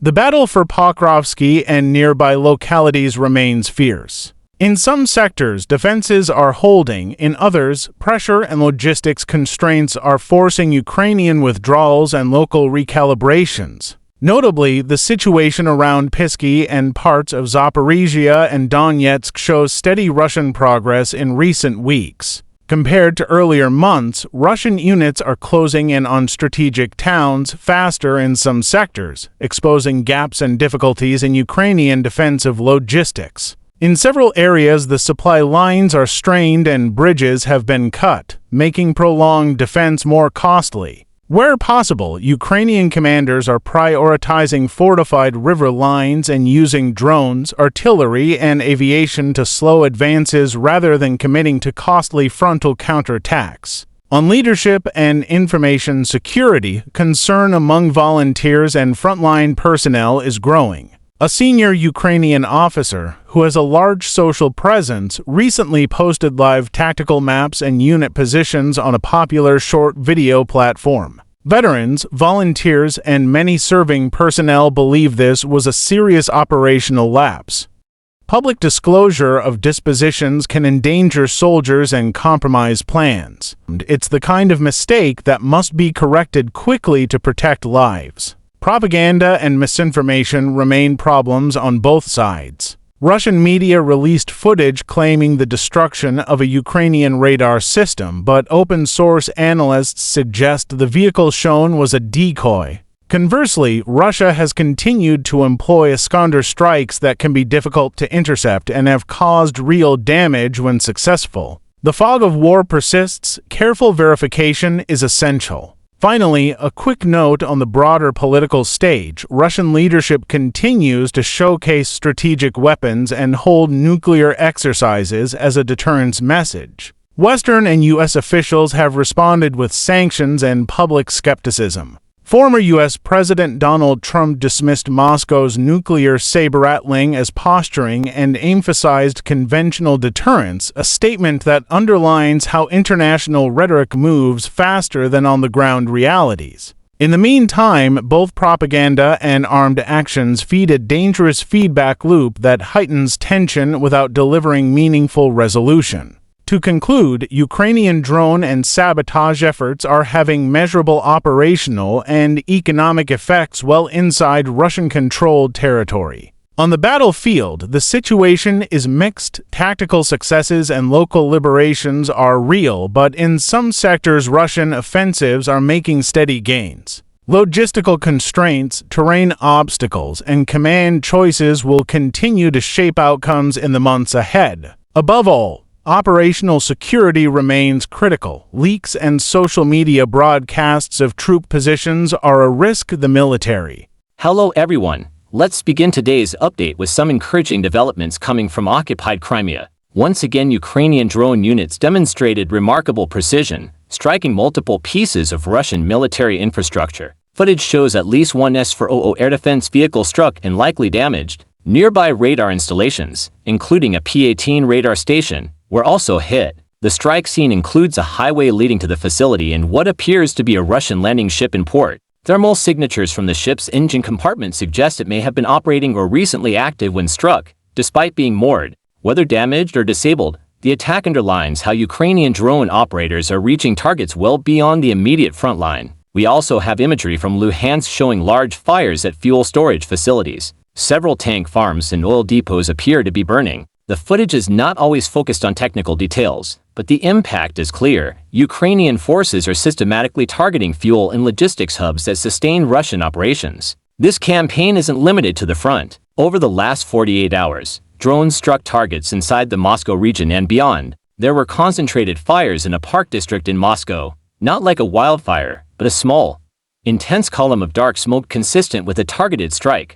The battle for Pokrovske and nearby localities remains fierce. In some sectors, defenses are holding. In others, pressure and logistics constraints are forcing Ukrainian withdrawals and local recalibrations. Notably, the situation around Pisky and parts of Zaporizhia and Donetsk shows steady Russian progress in recent weeks. Compared to earlier months, Russian units are closing in on strategic towns faster in some sectors, exposing gaps and difficulties in Ukrainian defensive logistics. In several areas, the supply lines are strained and bridges have been cut, making prolonged defense more costly. Where possible, Ukrainian commanders are prioritizing fortified river lines and using drones, artillery, and aviation to slow advances rather than committing to costly frontal counterattacks. On leadership and information security, concern among volunteers and frontline personnel is growing. A senior Ukrainian officer, who has a large social presence, recently posted live tactical maps and unit positions on a popular short video platform. Veterans, volunteers, and many serving personnel believe this was a serious operational lapse. Public disclosure of dispositions can endanger soldiers and compromise plans. It's the kind of mistake that must be corrected quickly to protect lives. Propaganda and misinformation remain problems on both sides. Russian media released footage claiming the destruction of a Ukrainian radar system, but open-source analysts suggest the vehicle shown was a decoy. Conversely, Russia has continued to employ Iskander strikes that can be difficult to intercept and have caused real damage when successful. The fog of war persists. Careful verification is essential. Finally, a quick note on the broader political stage. Russian leadership continues to showcase strategic weapons and hold nuclear exercises as a deterrence message. Western and U.S. officials have responded with sanctions and public skepticism. Former U.S. President Donald Trump dismissed Moscow's nuclear saber-rattling as posturing and emphasized conventional deterrence, a statement that underlines how international rhetoric moves faster than on-the-ground realities. In the meantime, both propaganda and armed actions feed a dangerous feedback loop that heightens tension without delivering meaningful resolution. To conclude, Ukrainian drone and sabotage efforts are having measurable operational and economic effects well inside Russian-controlled territory. On the battlefield, the situation is mixed. Tactical successes and local liberations are real, but in some sectors Russian offensives are making steady gains. Logistical constraints, terrain obstacles, and command choices will continue to shape outcomes in the months ahead. Above all, operational security remains critical. Leaks and social media broadcasts of troop positions are a risk to the military. Hello everyone. Let's begin today's update with some encouraging developments coming from occupied Crimea. Once again, Ukrainian drone units demonstrated remarkable precision, striking multiple pieces of Russian military infrastructure. Footage shows at least one S-400 air defense vehicle struck and likely damaged. Nearby radar installations, including a P-18 radar station, were also hit. The strike scene includes a highway leading to the facility and what appears to be a Russian landing ship in port. Thermal signatures from the ship's engine compartment suggest it may have been operating or recently active when struck. Despite being moored, whether damaged or disabled, the attack underlines how Ukrainian drone operators are reaching targets well beyond the immediate front line. We also have imagery from Luhansk showing large fires at fuel storage facilities. Several tank farms and oil depots appear to be burning. The footage is not always focused on technical details, but the impact is clear. Ukrainian forces are systematically targeting fuel and logistics hubs that sustain Russian operations. This campaign isn't limited to the front. Over the last 48 hours, drones struck targets inside the Moscow region and beyond. There were concentrated fires in a park district in Moscow, not like a wildfire, but a small, intense column of dark smoke consistent with a targeted strike.